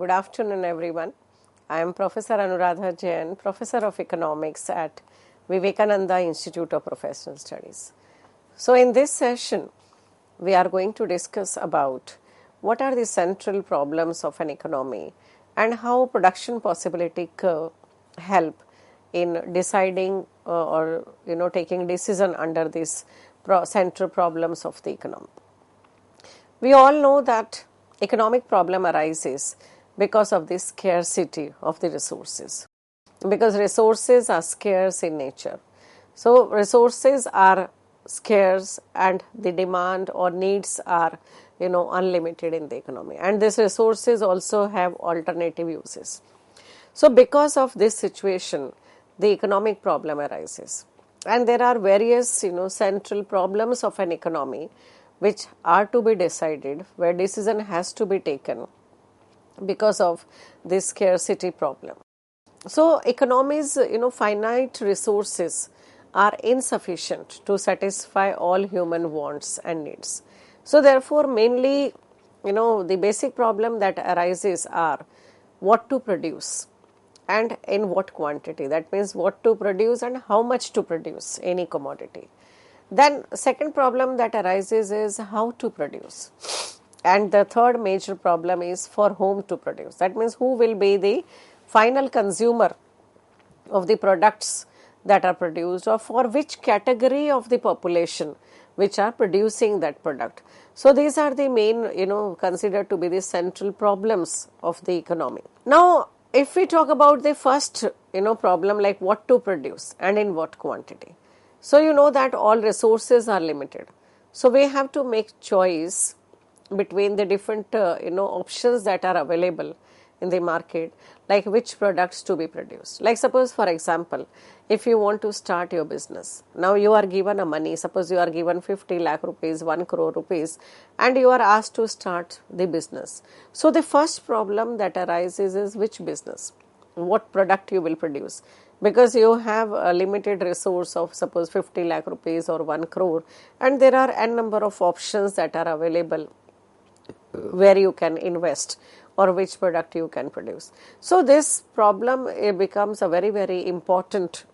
Good afternoon, everyone. I am Professor Anuradha Jain, Professor of Economics at Vivekananda Institute of Professional Studies. So, in this session, we are going to discuss about what are the central problems of an economy and how production possibility curve help in deciding or taking decision under these central problems of the economy. We all know that economic problem arises because of the scarcity of the resources, because resources are scarce in nature. So resources are scarce and the demand or needs are unlimited in the economy, and these resources also have alternative uses. So because of this situation, the economic problem arises, and there are various central problems of an economy which are to be decided, where decision has to be taken because of this scarcity problem. So economies, finite resources are insufficient to satisfy all human wants and needs. So therefore, mainly, the basic problem that arises are what to produce and in what quantity. That means what to produce and how much to produce any commodity. Then second problem that arises is how to produce. And the third major problem is for whom to produce. That means who will be the final consumer of the products that are produced, or for which category of the population which are producing that product. So these are the main, considered to be the central problems of the economy. Now, if we talk about the first, problem, like what to produce and in what quantity. So you know that all resources are limited. So we have to make choice between the different options that are available in the market, like which products to be produced. Like suppose, for example, if you want to start your business, now you are given a money, suppose you are given 50 lakh rupees, 1 crore rupees, and you are asked to start the business. So the first problem that arises is which business, what product you will produce, because you have a limited resource of suppose 50 lakh rupees or 1 crore, and there are n number of options that are available where you can invest or which product you can produce. So this problem becomes a very, very important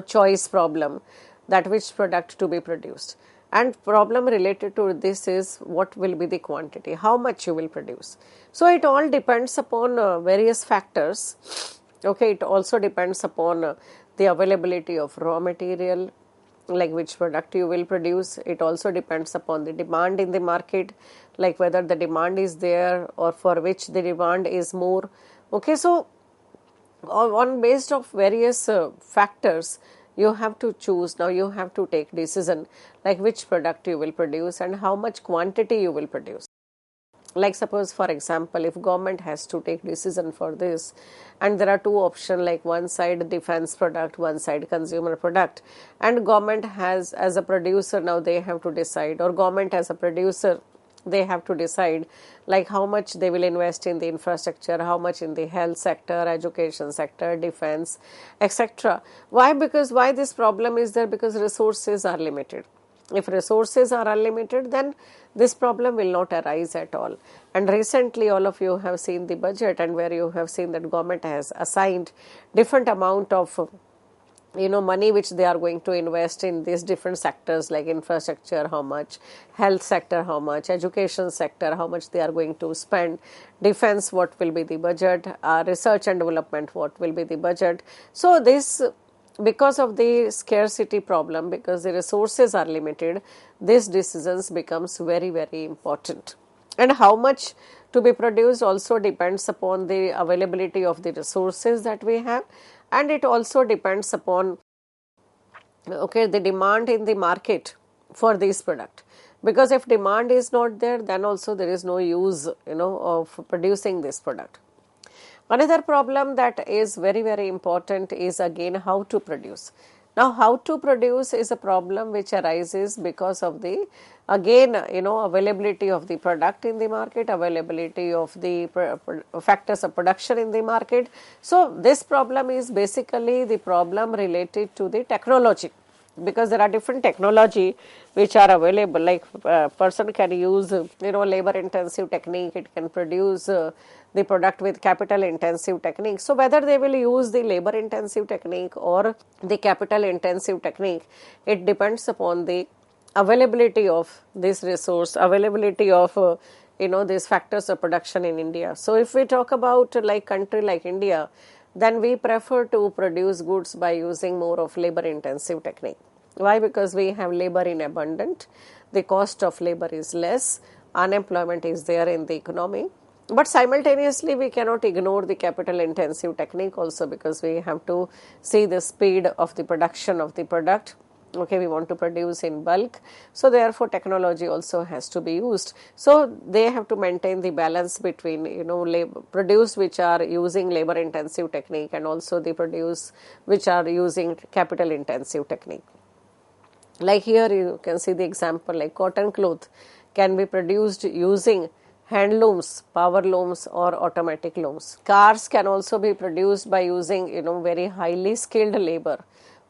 choice problem, that which product to be produced. And problem related to this is what will be the quantity, how much you will produce. So it all depends upon various factors. Okay, it also depends upon the availability of raw material, like which product you will produce. It also depends upon the demand in the market, like whether the demand is there or for which the demand is more. Okay, so on based of various factors, you have to choose. Now you have to take decision, like which product you will produce and how much quantity you will produce. Like suppose, for example, if government has to take decision for this, and there are two options, like one side defense product, one side consumer product, and government has as a producer, now they have to decide, or government as a producer, they have to decide like how much they will invest in the infrastructure, how much in the health sector, education sector, defense, etc. Why? Because why this problem is there? Because resources are limited. If resources are unlimited, then this problem will not arise at all. And recently all of you have seen the budget, and where you have seen that government has assigned different amount of money which they are going to invest in these different sectors, like infrastructure, how much, health sector, how much, education sector, how much they are going to spend, defense, what will be the budget, research and development, what will be the budget. So this, because of the scarcity problem, because the resources are limited, these decisions becomes very, very important. And how much to be produced also depends upon the availability of the resources that we have, and it also depends upon the demand in the market for this product. Because if demand is not there, then also there is no use of producing this product. Another problem that is very, very important is again how to produce. Now, how to produce is a problem which arises because of the, again, availability of the product in the market, availability of the factors of production in the market. So this problem is basically the problem related to the technology. because there are different technology which are available, like person can use labor intensive technique, it can produce the product with capital intensive technique. So whether they will use the labor intensive technique or the capital intensive technique, it depends upon the availability of this resource, availability of these factors of production in India. So if we talk about like country like India, then we prefer to produce goods by using more of labor intensive technique. Why? Because we have labor in abundant, the cost of labor is less, unemployment is there in the economy. But simultaneously we cannot ignore the capital intensive technique also, because we have to see the speed of the production of the product. Okay, we want to produce in bulk, so therefore technology also has to be used. So they have to maintain the balance between produce which are using labor intensive technique and also the produce which are using capital intensive technique. Like here you can see the example, like cotton cloth can be produced using hand looms, power looms or automatic looms. Cars can also be produced by using very highly skilled labor,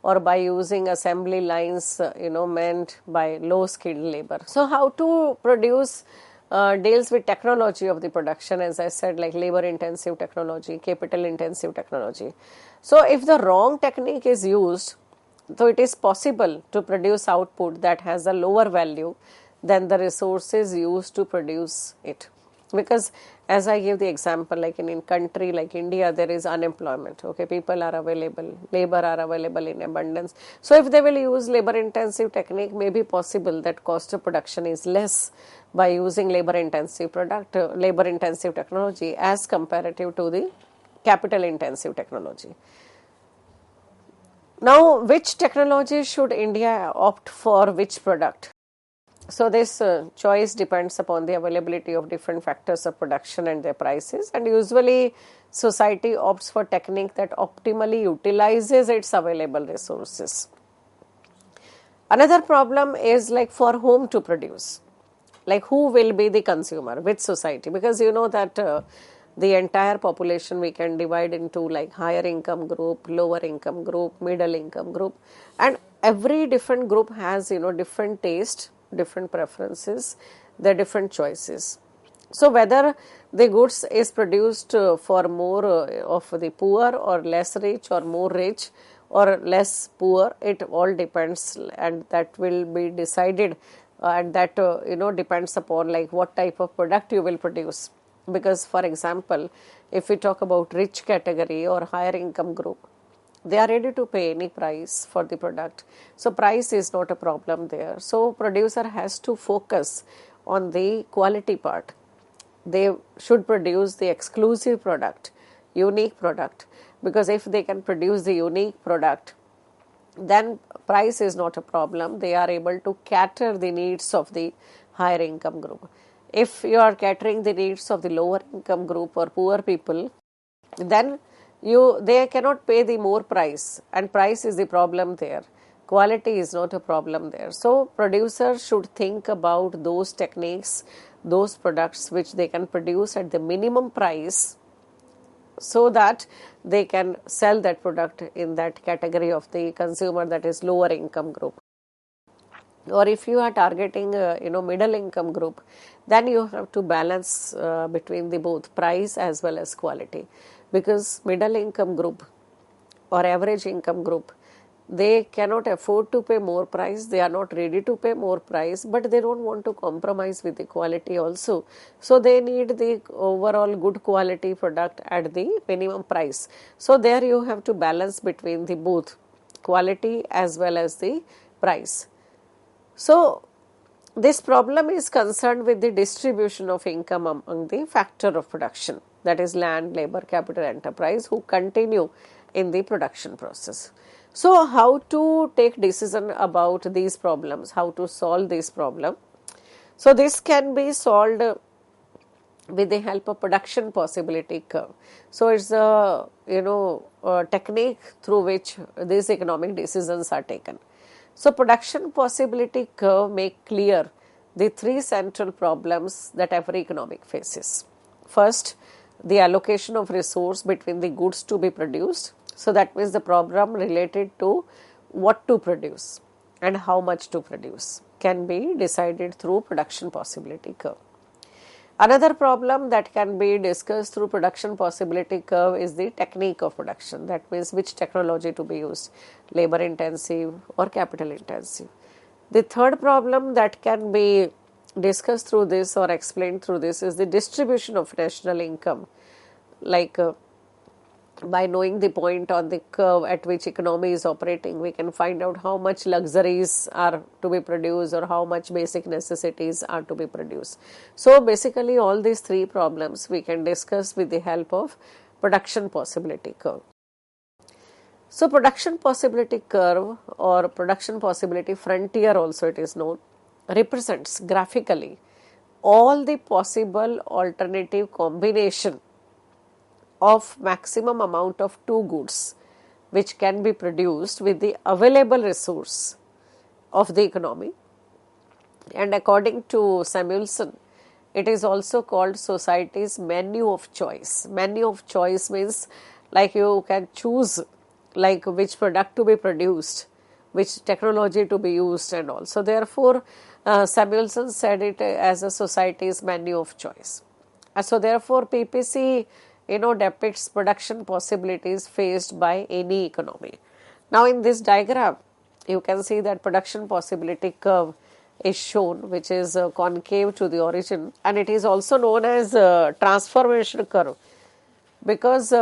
or by using assembly lines meant by low skilled labor. So how to produce deals with technology of the production, as I said, like labor intensive technology, capital intensive technology. So if the wrong technique is used, so it is possible to produce output that has a lower value than the resources used to produce it. Because as I gave the example, like in country like India, there is unemployment. Okay, people are available, labor are available in abundance. So if they will use labor intensive technique, may be possible that cost of production is less by using labor intensive technology as comparative to the capital intensive technology. Now, which technology should India opt for which product? So this choice depends upon the availability of different factors of production and their prices, and usually society opts for technique that optimally utilizes its available resources. Another problem is like for whom to produce, like who will be the consumer, which society, because that the entire population we can divide into like higher income group, lower income group, middle income group, and every different group has different taste, different preferences, their different choices. So whether the goods is produced for more of the poor or less rich, or more rich or less poor, it all depends, and that will be decided and that depends upon like what type of product you will produce. Because for example, if we talk about rich category or higher income group, they are ready to pay any price for the product. So price is not a problem there. So producer has to focus on the quality part. They should produce the exclusive product, unique product, because if they can produce the unique product, then price is not a problem. They are able to cater the needs of the higher income group. If you are catering the needs of the lower income group or poor people, then they cannot pay the more price, and price is the problem there. Quality is not a problem there. So producers should think about those techniques, those products which they can produce at the minimum price, so that they can sell that product in that category of the consumer, that is lower income group. Or if you are targeting middle income group, then you have to balance between the both price as well as quality, because middle income group or average income group, they cannot afford to pay more price, they are not ready to pay more price, but they don't want to compromise with the quality also. So they need the overall good quality product at the minimum price. So there you have to balance between the both quality as well as the price. So this problem is concerned with the distribution of income among the factor of production, that is land, labor, capital, enterprise, who continue in the production process. So how to take decision about these problems, how to solve this problem? So this can be solved with the help of production possibility curve. So it's a technique through which these economic decisions are taken. So production possibility curve make clear the three central problems that every economic faces. First, the allocation of resource between the goods to be produced. So that means the problem related to what to produce. and how much to produce can be decided through production possibility curve. Another problem that can be discussed through production possibility curve is the technique of production. That means which technology to be used, labor intensive or capital intensive. The third problem that can be discussed through this or explained through this is the distribution of national income, like by knowing the point on the curve at which economy is operating, we can find out how much luxuries are to be produced or how much basic necessities are to be produced. So basically all these three problems we can discuss with the help of production possibility curve. So production possibility curve or production possibility frontier also it is known, represents graphically all the possible alternative combination of maximum amount of two goods which can be produced with the available resource of the economy. And according to Samuelson, it is also called society's menu of choice. Menu of choice means like you can choose like which product to be produced, which technology to be used and all. So therefore, Samuelson said it as a society's menu of choice. So therefore, PPC depicts production possibilities faced by any economy. Now in this diagram, you can see that production possibility curve is shown, which is concave to the origin, and it is also known as transformation curve, because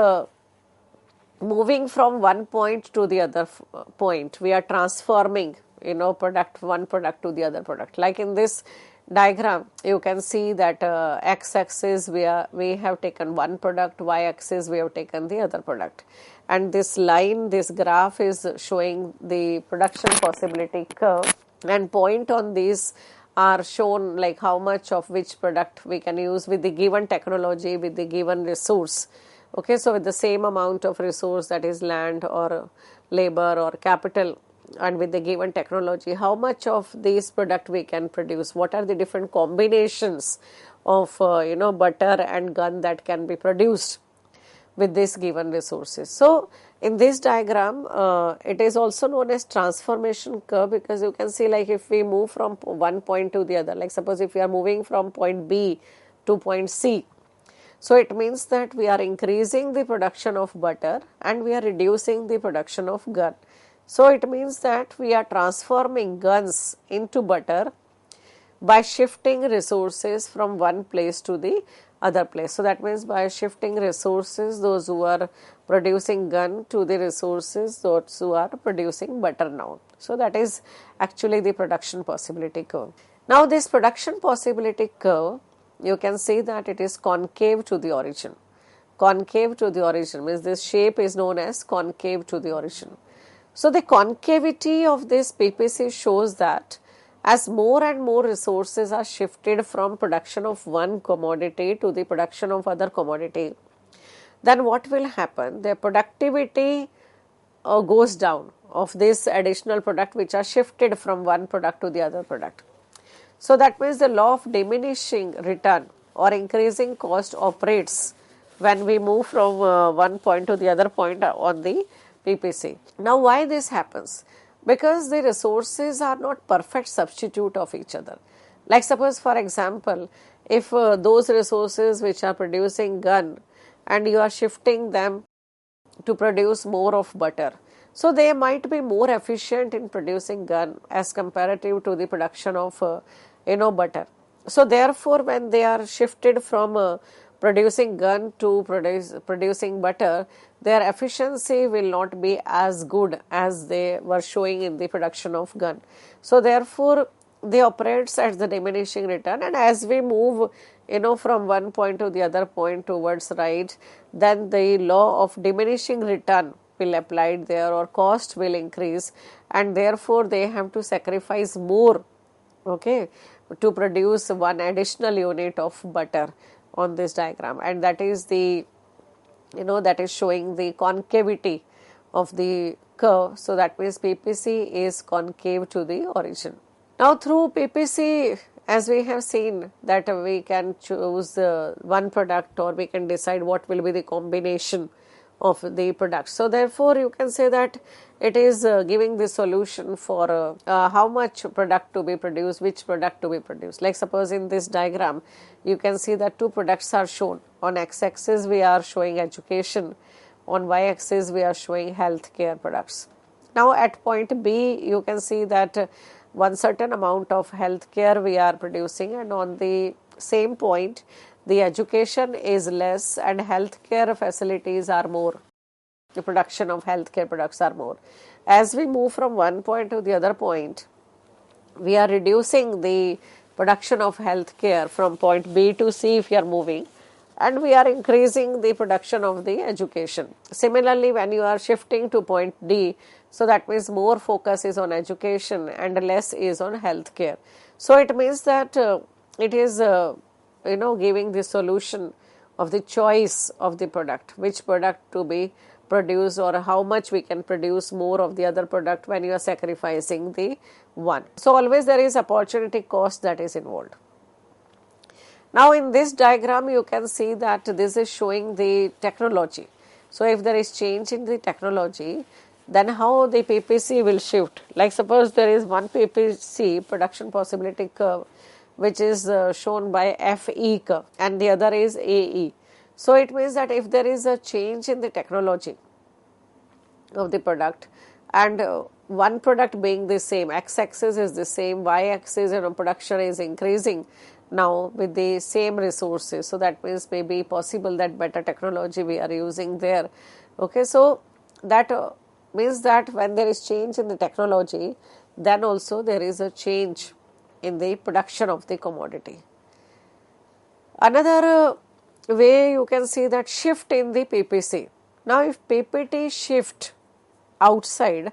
moving from one point to the other point, we are transforming one product to the other product. Like in this diagram, you can see that x-axis we have taken one product, y-axis we have taken the other product, and this line, this graph is showing the production possibility curve, and point on these are shown like how much of which product we can use with the given technology, with the given resource. Okay, so with the same amount of resource, that is land or labor or capital, and with the given technology, how much of this product we can produce, what are the different combinations of butter and gun that can be produced with this given resources. So in this diagram, it is also known as transformation curve, because you can see like if we move from one point to the other, like suppose if we are moving from point B to point C, so it means that we are increasing the production of butter and we are reducing the production of gun. So it means that we are transforming guns into butter by shifting resources from one place to the other place. So that means by shifting resources, those who are producing gun, to the resources those who are producing butter now. So that is actually the production possibility curve. Now this production possibility curve, you can see that it is concave to the origin. Concave to the origin means this shape is known as concave to the origin. So the concavity of this PPC shows that as more and more resources are shifted from production of one commodity to the production of other commodity, then what will happen? The productivity goes down of this additional product which are shifted from one product to the other product. So that means the law of diminishing return or increasing cost operates when we move from one point to the other point on the PPC. Now why this happens? Because the resources are not perfect substitute of each other. Like suppose for example, if those resources which are producing gun and you are shifting them to produce more of butter, so they might be more efficient in producing gun as comparative to the production of butter. So therefore when they are shifted from producing gun to producing butter, their efficiency will not be as good as they were showing in the production of gun. So therefore they operates at the diminishing return, and as we move from one point to the other point towards right, then the law of diminishing return will applied there, or cost will increase, and therefore they have to sacrifice more, okay, to produce one additional unit of butter on this diagram, and that is the that is showing the concavity of the curve. So that means PPC is concave to the origin. Now through PPC, as we have seen that we can choose one product, or we can decide what will be the combination of the product. So therefore you can say that it is giving the solution for how much product to be produced, which product to be produced. Like suppose in this diagram you can see that two products are shown. On x-axis we are showing education, on y-axis we are showing healthcare products. Now at point B you can see that one certain amount of healthcare we are producing, and on the same point the education is less and healthcare facilities are more. The production of healthcare products are more. As we move from one point to the other point, we are reducing the production of healthcare from point B to C if we are moving, and we are increasing the production of the education. Similarly, when you are shifting to point D, so that means more focus is on education and less is on healthcare. So it means that it is giving the solution of the choice of the product, which product to be produced or how much we can produce more of the other product when you are sacrificing the one. So always there is opportunity cost that is involved. Now in this diagram you can see that this is showing the technology. So if there is change in the technology, then how the PPC will shift. Like suppose there is one PPC, production possibility curve, which is shown by FE curve, and the other is AE. So it means that if there is a change in the technology of the product, and one product being the same, x-axis is the same, y-axis production is increasing now with the same resources. So that means maybe possible that better technology we are using there. Okay, so that means that when there is change in the technology, then also there is a change in the production of the commodity. Another way you can see that shift in the PPC. Now if PPT shift outside,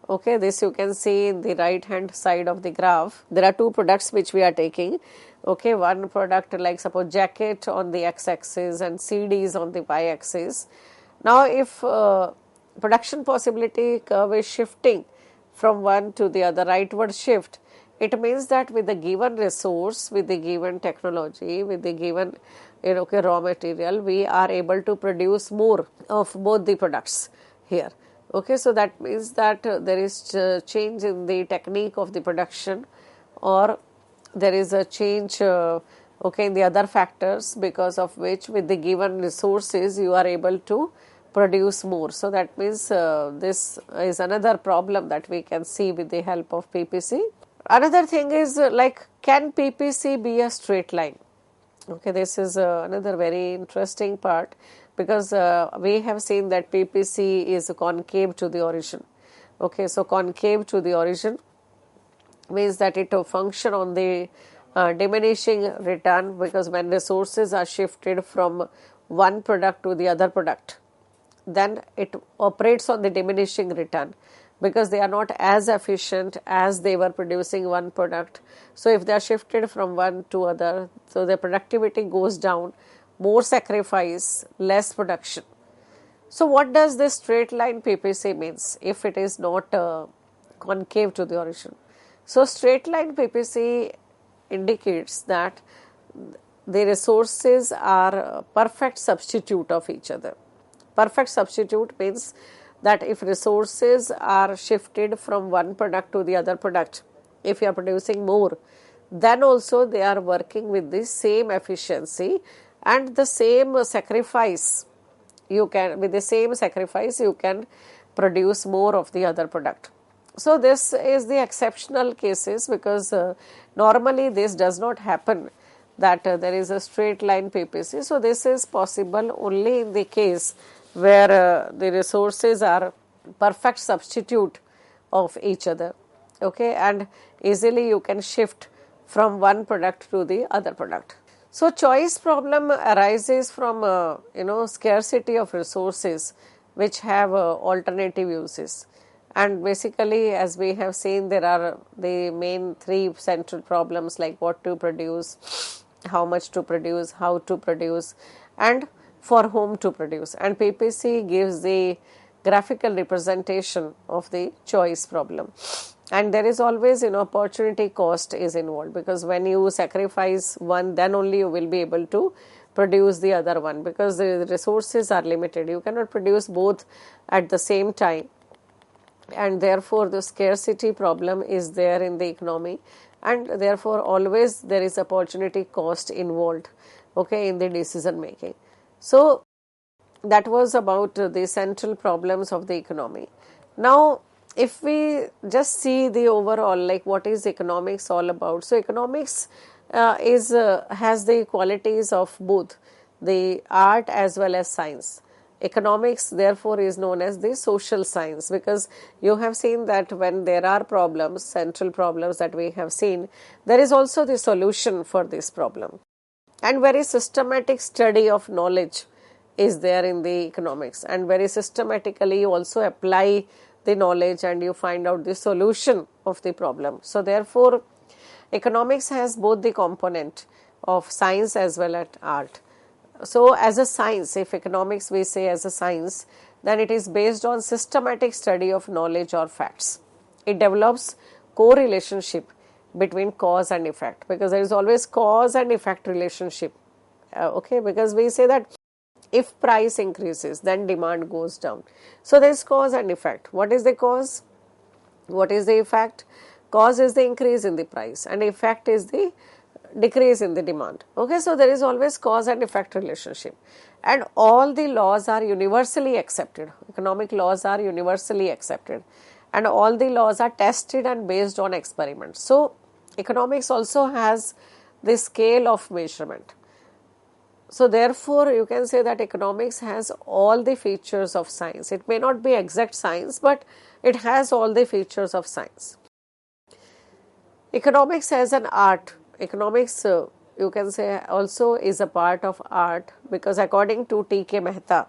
okay, this you can see in the right hand side of the graph. There are two products which we are taking. Okay, one product like suppose jacket on the x-axis and CDs on the y-axis. Now if production possibility curve is shifting from one to the other, rightward shift, it means that with the given resource, with the given technology, with the given raw material, we are able to produce more of both the products here. Okay, so that means that there is change in the technique of the production, or there is a change in the other factors, because of which with the given resources you are able to produce more. So that means this is another problem that we can see with the help of PPC. Another thing is like, can PPC be a straight line? Okay, this is another very interesting part, because we have seen that PPC is concave to the origin. Okay, so concave to the origin means that it will function on the diminishing return, because when resources are shifted from one product to the other product, then it operates on the diminishing return, because they are not as efficient as they were producing one product. So if they are shifted from one to other, so the productivity goes down, more sacrifice, less production. So what does this straight line PPC means if it is not concave to the origin? So straight line PPC indicates that the resources are a perfect substitute of each other. Perfect substitute means that if resources are shifted from one product to the other product, if you are producing more, then also they are working with the same efficiency and the same sacrifice. With the same sacrifice you can produce more of the other product. So this is the exceptional cases, because normally this does not happen, that there is a straight line PPC. So this is possible only in the case where the resources are perfect substitute of each other. Okay, and easily you can shift from one product to the other product. So choice problem arises from scarcity of resources which have alternative uses. And basically, as we have seen, there are the main three central problems, like what to produce, how much to produce, how to produce, and for whom to produce. And PPC gives the graphical representation of the choice problem. And there is always opportunity cost is involved, because when you sacrifice one, then only you will be able to produce the other one, because the resources are limited. You cannot produce both at the same time, and therefore the scarcity problem is there in the economy, and therefore always there is opportunity cost involved, okay, in the decision making. So that was about the central problems of the economy. Now if we just see the overall, like what is economics all about. So economics is has the qualities of both the art as well as science. Economics therefore is known as the social science, because you have seen that when there are problems, central problems that we have seen, there is also the solution for this problem, and very systematic study of knowledge is there in the economics, and very systematically you also apply the knowledge and you find out the solution of the problem. So therefore economics has both the component of science as well as art. So as a science, if economics we say as a science, then it is based on systematic study of knowledge or facts. It develops correlationship between cause and effect, because there is always cause and effect relationship, okay, because we say that if price increases, then demand goes down. So there is cause and effect. What is the cause? What is the effect? Cause is the increase in the price, and effect is the decrease in the demand. Okay, so there is always cause and effect relationship, and all the laws are universally accepted. Economic laws are universally accepted, and all the laws are tested and based on experiments. So economics also has the scale of measurement. So therefore you can say that economics has all the features of science. It may not be exact science, but it has all the features of science. Economics as an art. Economics you can say also is a part of art, because according to T.K. Mehta,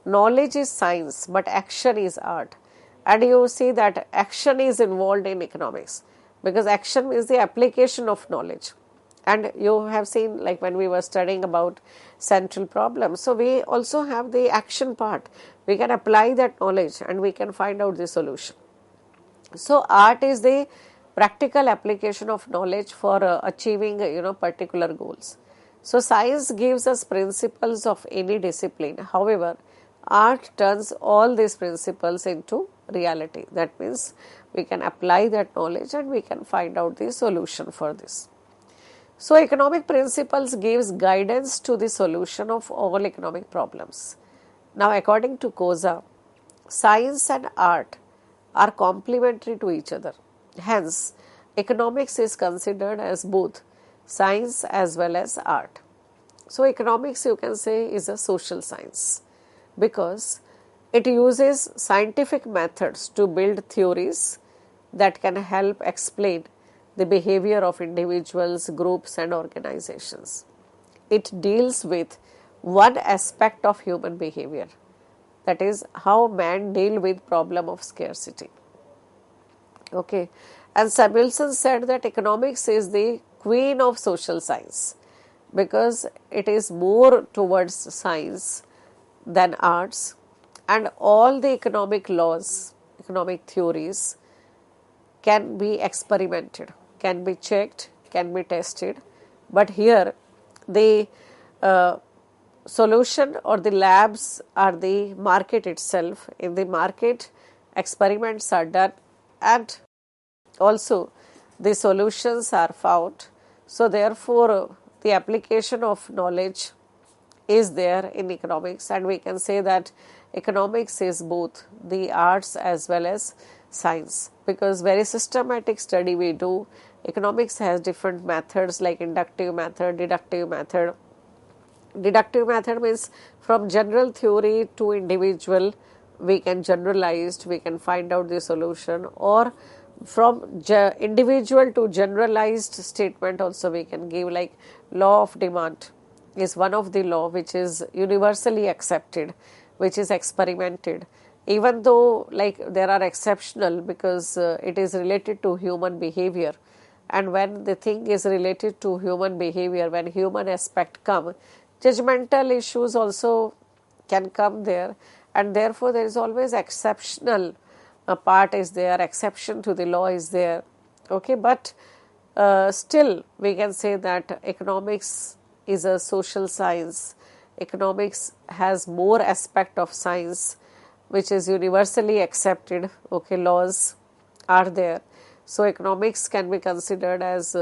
knowledge is science but action is art. And you see that action is involved in economics, because action is the application of knowledge. And you have seen, like when we were studying about central problems, so we also have the action part. We can apply that knowledge and we can find out the solution. So art is the practical application of knowledge for achieving particular goals. So science gives us principles of any discipline. However, art turns all these principles into reality. That means we can apply that knowledge and we can find out the solution for this. So economic principles gives guidance to the solution of all economic problems. Now according to Koza, science and art are complementary to each other. Hence, economics is considered as both science as well as art. So economics, you can say, is a social science, because it uses scientific methods to build theories that can help explain the behavior of individuals, groups and organizations. It deals with one aspect of human behavior, that is how man deal with problem of scarcity. Okay, and Samuelson said that economics is the queen of social science, because it is more towards science than arts, and all the economic laws, economic theories can be experimented, can be checked, can be tested, but here the solution or the labs are the market itself. In the market, experiments are done and also the solutions are found. So therefore the application of knowledge is there in economics, and we can say that economics is both the arts as well as science, because very systematic study we do. Economics has different methods like inductive method, deductive method. Deductive method means from general theory to individual we can generalize, we can find out the solution, or from individual to generalized statement also we can give, like law of demand is one of the law which is universally accepted, which is experimented, even though like there are exceptional, because it is related to human behavior, and when the thing is related to human behavior, when human aspect come, judgmental issues also can come there, and therefore there is always exceptional part is there, exception to the law is there. Okay, but still we can say that economics is a social science. Economics has more aspect of science, which is universally accepted. Okay, laws are there. So economics can be considered as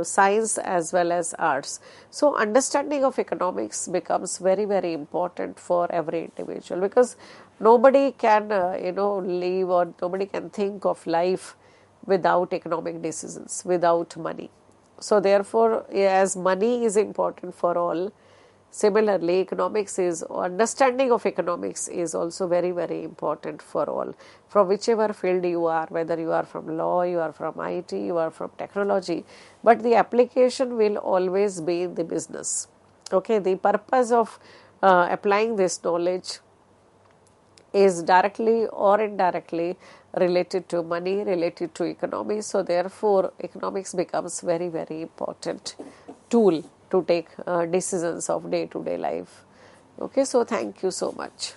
science as well as arts. So understanding of economics becomes very, very important for every individual, because nobody can live, or nobody can think of life without economic decisions, without money. So therefore, as money is important for all, similarly, understanding of economics is also very, very important for all. From whichever field you are, whether you are from law, you are from IT, you are from technology, but the application will always be in the business. Okay, the purpose of applying this knowledge is directly or indirectly related to money, related to economy. So therefore, economics becomes very, very important tool to take decisions of day-to-day life. Okay, so thank you so much.